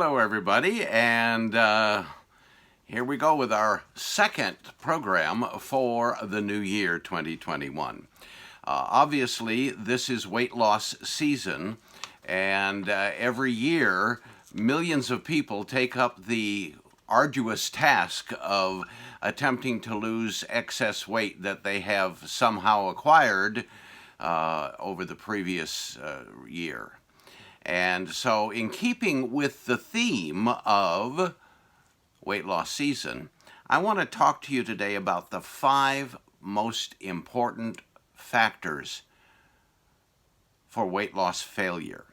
Hello, everybody, and here we go with our second program for the new year 2021. Obviously, this is weight loss season, and every year, millions of people take up the arduous task of attempting to lose excess weight that they have somehow acquired over the previous year. And so, in keeping with the theme of weight loss season, I want to talk to you today about the 5 most important factors for weight loss failure.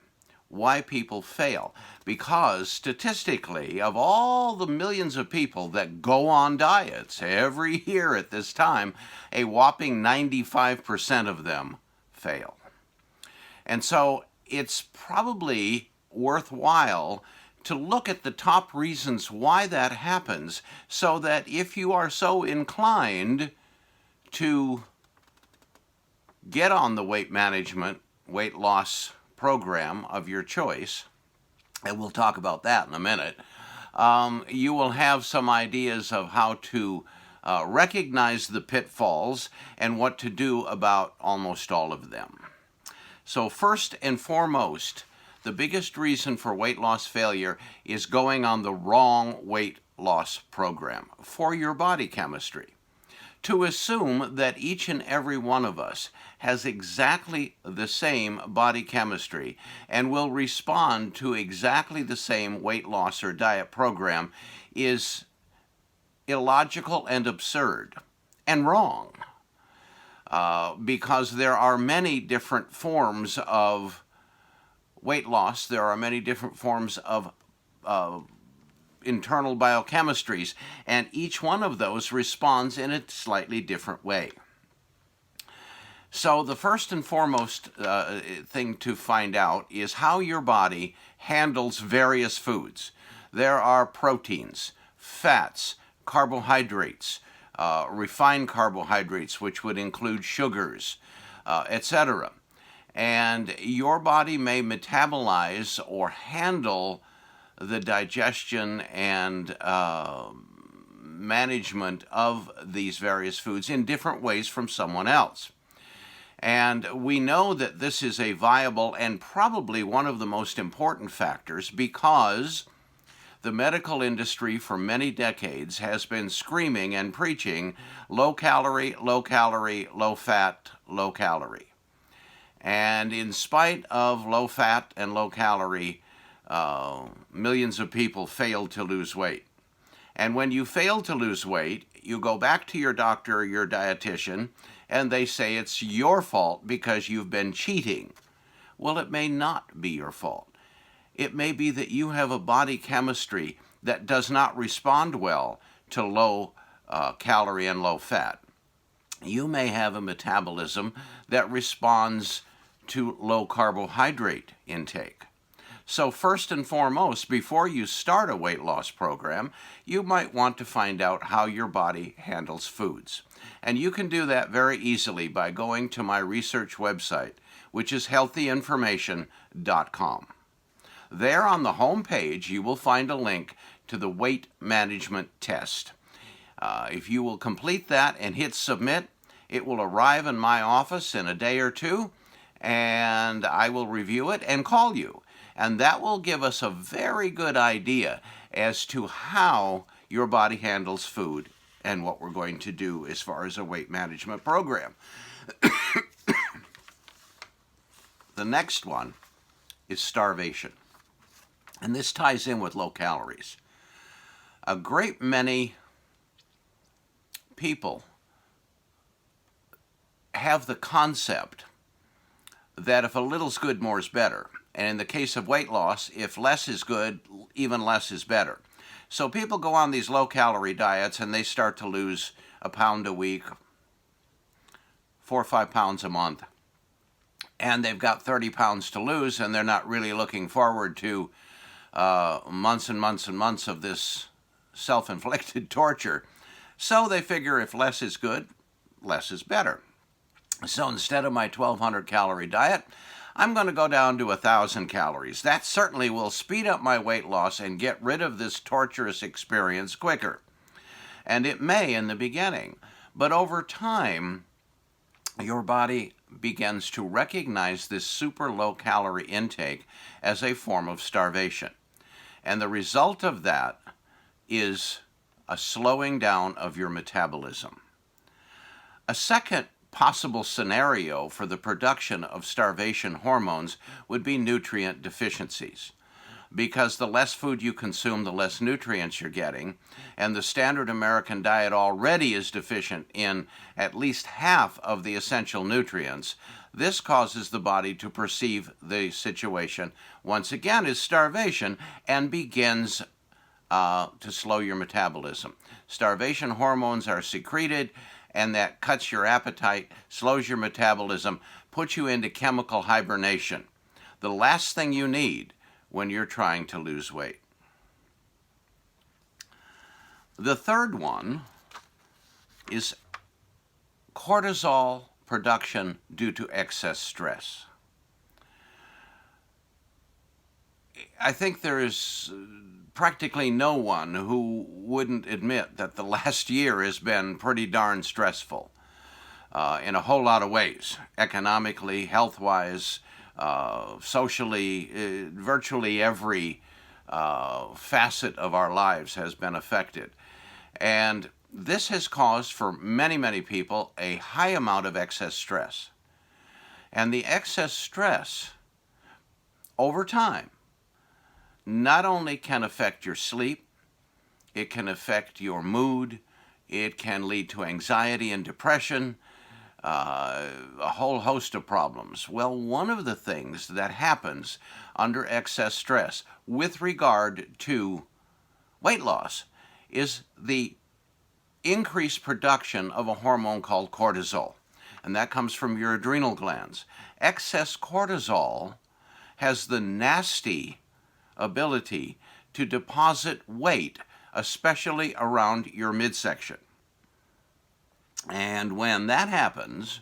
Why people fail. Because statistically, of all the millions of people that go on diets every year at this time, a whopping 95% of them fail. And so, it's probably worthwhile to look at the top reasons why that happens, so that if you are so inclined to get on the weight management, weight loss program of your choice, and we'll talk about that in a minute, you will have some ideas of how to recognize the pitfalls and what to do about almost all of them. So first and foremost, the biggest reason for weight loss failure is going on the wrong weight loss program for your body chemistry. To assume that each and every one of us has exactly the same body chemistry and will respond to exactly the same weight loss or diet program is illogical and absurd and wrong. Because there are many different forms of weight loss, there are many different forms of internal biochemistries, and each one of those responds in a slightly different way. So the first and foremost thing to find out is how your body handles various foods. There are proteins, fats, carbohydrates, refined carbohydrates, which would include sugars, etc. And your body may metabolize or handle the digestion and management of these various foods in different ways from someone else. And we know that this is a viable and probably one of the most important factors, because the medical industry for many decades has been screaming and preaching low calorie, low calorie, low fat, low calorie. And in spite of low fat and low calorie, millions of people fail to lose weight. And when you fail to lose weight, you go back to your doctor or your dietitian, and they say it's your fault because you've been cheating. Well, it may not be your fault. It may be that you have a body chemistry that does not respond well to low calorie and low fat. You may have a metabolism that responds to low carbohydrate intake. So first and foremost, before you start a weight loss program, you might want to find out how your body handles foods. And you can do that very easily by going to my research website, which is healthyinformation.com. There on the home page, you will find a link to the weight management test. If you will complete that and hit submit, it will arrive in my office in a day or two, and I will review it and call you. And that will give us a very good idea as to how your body handles food and what we're going to do as far as a weight management program. The next one is starvation. And this ties in with low calories. A great many people have the concept that if a little's good, more's better. And in the case of weight loss, if less is good, even less is better. So people go on these low-calorie diets and they start to lose a pound a week, 4 or 5 pounds a month. And they've got 30 pounds to lose, and they're not really looking forward to months and months and months of this self-inflicted torture. So they figure if less is good, less is better. So instead of my 1,200 calorie diet, I'm going to go down to 1,000 calories. That certainly will speed up my weight loss and get rid of this torturous experience quicker. And it may in the beginning, but over time, your body begins to recognize this super low calorie intake as a form of starvation. And the result of that is a slowing down of your metabolism. A second possible scenario for the production of starvation hormones would be nutrient deficiencies. Because the less food you consume, the less nutrients you're getting, and the standard American diet already is deficient in at least half of the essential nutrients, this causes the body to perceive the situation once again as starvation and begins to slow your metabolism. Starvation hormones are secreted, and that cuts your appetite, slows your metabolism, puts you into chemical hibernation. The last thing you need when you're trying to lose weight. The third one is cortisol production due to excess stress. I think there is practically no one who wouldn't admit that the last year has been pretty darn stressful in a whole lot of ways, economically, health-wise, socially. Virtually every facet of our lives has been affected. And this has caused for many, many people a high amount of excess stress. And the excess stress over time not only can affect your sleep, it can affect your mood, it can lead to anxiety and depression, a whole host of problems. Well, one of the things that happens under excess stress with regard to weight loss is the increased production of a hormone called cortisol, and that comes from your adrenal glands. Excess cortisol has the nasty ability to deposit weight, especially around your midsection. And when that happens,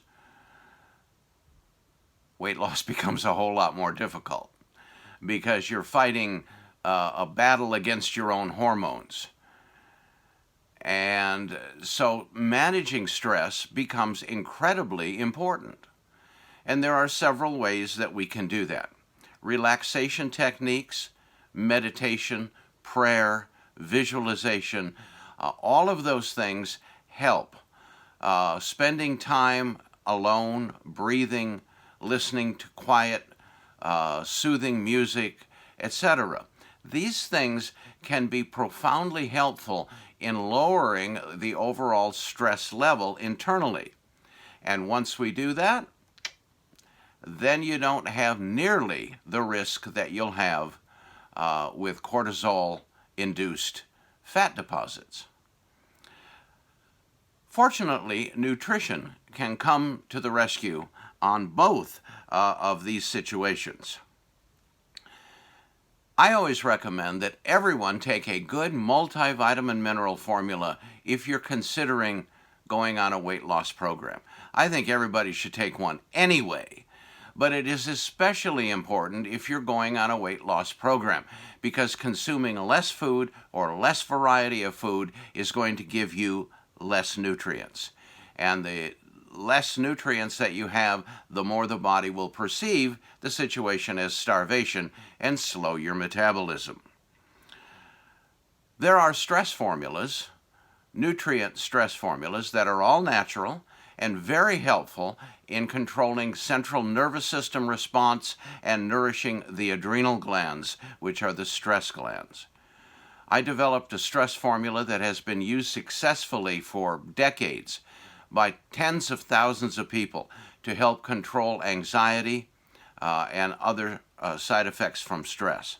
weight loss becomes a whole lot more difficult because you're fighting a battle against your own hormones. And so managing stress becomes incredibly important. And there are several ways that we can do that. Relaxation techniques, meditation, prayer, visualization, all of those things help. Spending time alone, breathing, listening to quiet, soothing music, etc. These things can be profoundly helpful in lowering the overall stress level internally. And once we do that, then you don't have nearly the risk that you'll have with cortisol-induced fat deposits. Fortunately, nutrition can come to the rescue on both of these situations. I always recommend that everyone take a good multivitamin mineral formula if you're considering going on a weight loss program. I think everybody should take one anyway, but it is especially important if you're going on a weight loss program because consuming less food or less variety of food is going to give you less nutrients. And the less nutrients that you have, the more the body will perceive the situation as starvation and slow your metabolism. There are stress formulas, nutrient stress formulas, that are all natural and very helpful in controlling central nervous system response and nourishing the adrenal glands, which are the stress glands. I developed a stress formula that has been used successfully for decades by tens of thousands of people to help control anxiety and other side effects from stress.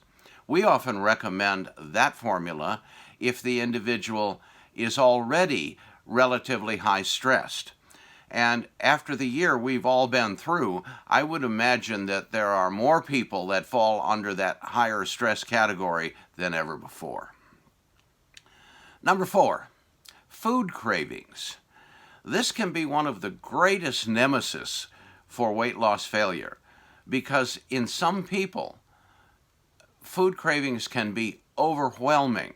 We often recommend that formula if the individual is already relatively high stressed. And after the year we've all been through, I would imagine that there are more people that fall under that higher stress category than ever before. Number 4, food cravings. This can be one of the greatest nemesis for weight loss failure. because in some people, food cravings can be overwhelming.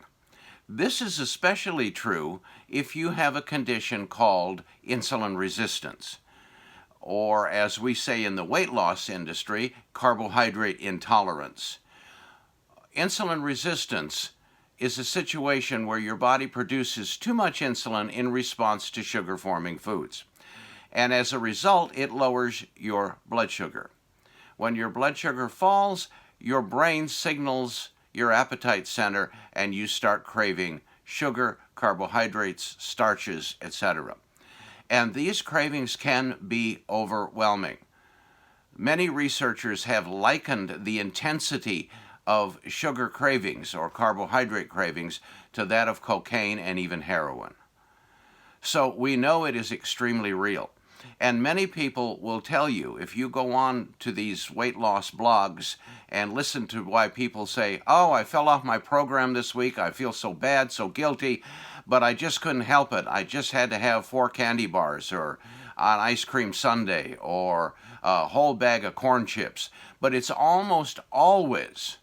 This is especially true if you have a condition called insulin resistance, or as we say in the weight loss industry, carbohydrate intolerance. Insulin resistance is a situation where your body produces too much insulin in response to sugar-forming foods. And as a result, it lowers your blood sugar. When your blood sugar falls, your brain signals your appetite center and you start craving sugar, carbohydrates, starches, etc. And these cravings can be overwhelming. Many researchers have likened the intensity of sugar cravings or carbohydrate cravings to that of cocaine and even heroin. So we know it is extremely real. And many people will tell you, if you go on to these weight loss blogs and listen to why people say, oh, I fell off my program this week, I feel so bad, so guilty, but I just couldn't help it. I just had to have 4 candy bars or an ice cream sundae or a whole bag of corn chips. But it's almost always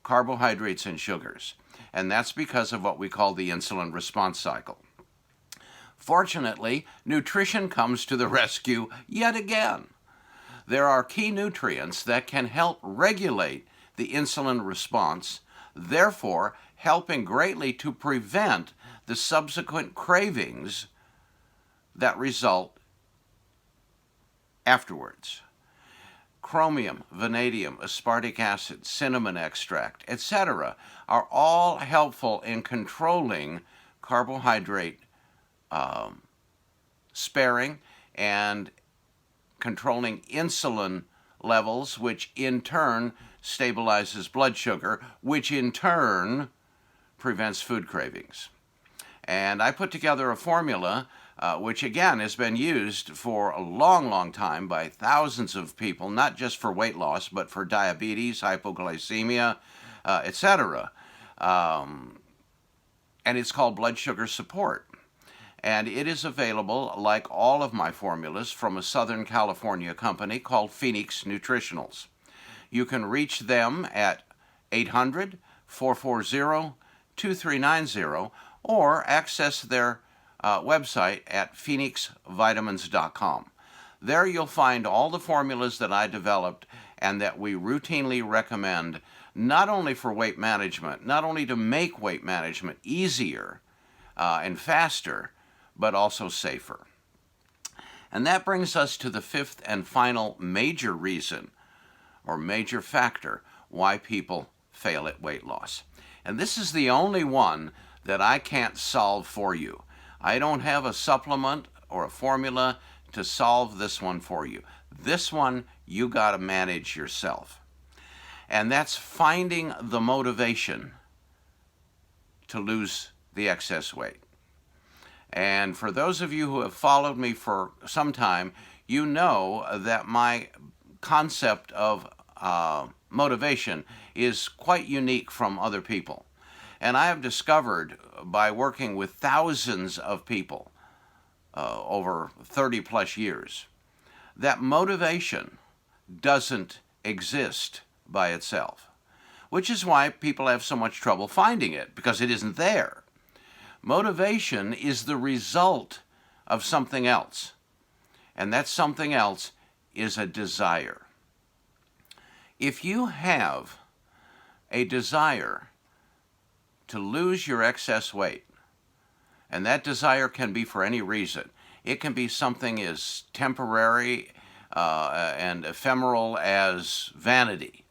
carbohydrates and sugars. And that's because of what we call the insulin response cycle. Fortunately, nutrition comes to the rescue yet again. There are key nutrients that can help regulate the insulin response, therefore helping greatly to prevent the subsequent cravings that result afterwards. Chromium, vanadium, aspartic acid, cinnamon extract, etc. are all helpful in controlling carbohydrate sparing and controlling insulin levels, which in turn stabilizes blood sugar, which in turn prevents food cravings. And I put together a formula which again has been used for a long, long time by thousands of people, not just for weight loss, but for diabetes, hypoglycemia, etc. And it's called blood sugar support. And it is available, like all of my formulas, from a Southern California company called Phoenix Nutritionals. You can reach them at 800-440-2390 or access their website at phoenixvitamins.com. There you'll find all the formulas that I developed and that we routinely recommend, not only for weight management, not only to make weight management easier and faster, but also safer. And that brings us to the fifth and final major reason or major factor why people fail at weight loss. And this is the only one that I can't solve for you. I don't have a supplement or a formula to solve this one for you. This one you got to manage yourself. And that's finding the motivation to lose the excess weight. And for those of you who have followed me for some time, you know that my concept of motivation is quite unique from other people. And I have discovered by working with thousands of people over 30 plus years that motivation doesn't exist by itself, which is why people have so much trouble finding it, because it isn't there. Motivation is the result of something else, and that something else is a desire. If you have a desire to lose your excess weight, and that desire can be for any reason, it can be something as temporary and ephemeral as vanity.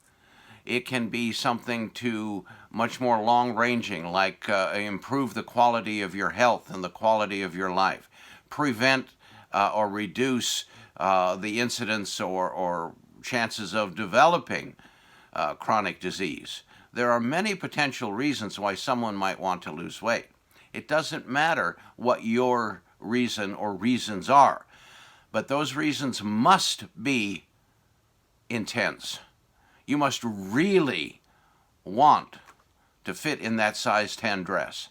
It can be something to much more long-ranging, like improve the quality of your health and the quality of your life, prevent or reduce the incidence or chances of developing chronic disease. There are many potential reasons why someone might want to lose weight. It doesn't matter what your reason or reasons are, but those reasons must be intense. You must really want to fit in that size 10 dress.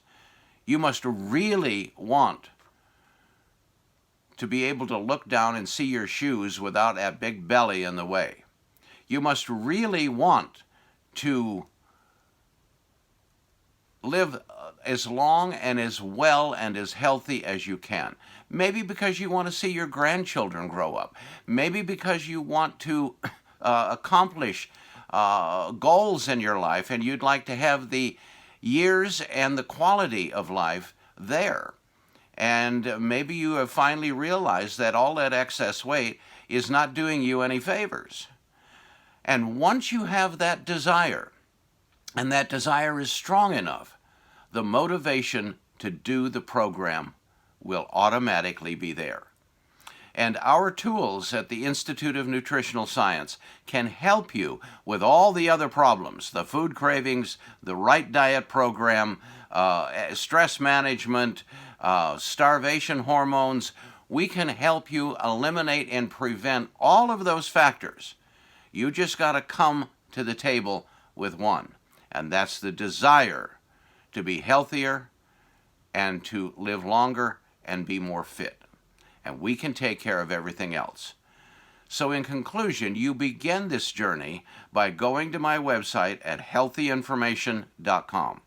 You must really want to be able to look down and see your shoes without that big belly in the way. You must really want to live as long and as well and as healthy as you can. Maybe because you want to see your grandchildren grow up. Maybe because you want to accomplish goals in your life and you'd like to have the years and the quality of life there. And maybe you have finally realized that all that excess weight is not doing you any favors. And once you have that desire, and that desire is strong enough, the motivation to do the program will automatically be there. And our tools at the Institute of Nutritional Science can help you with all the other problems, the food cravings, the right diet program, stress management, starvation hormones. We can help you eliminate and prevent all of those factors. You just got to come to the table with one, and that's the desire to be healthier and to live longer and be more fit. And we can take care of everything else. So in conclusion, you begin this journey by going to my website at healthyinformation.com.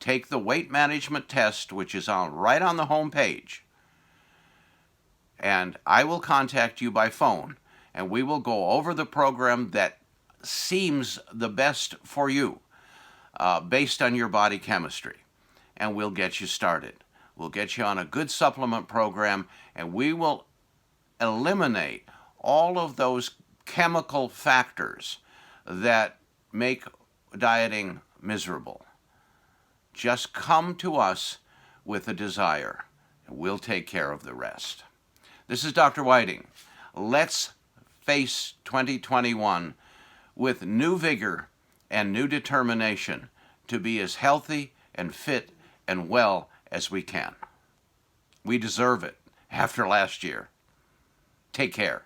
Take the weight management test, which is right on the home page, and I will contact you by phone, and we will go over the program that seems the best for you based on your body chemistry, and we'll get you started. We'll get you on a good supplement program, and we will eliminate all of those chemical factors that make dieting miserable. Just come to us with a desire, and we'll take care of the rest. This is Dr. Whiting. Let's face 2021 with new vigor and new determination to be as healthy and fit and well as we can. We deserve it after last year. Take care.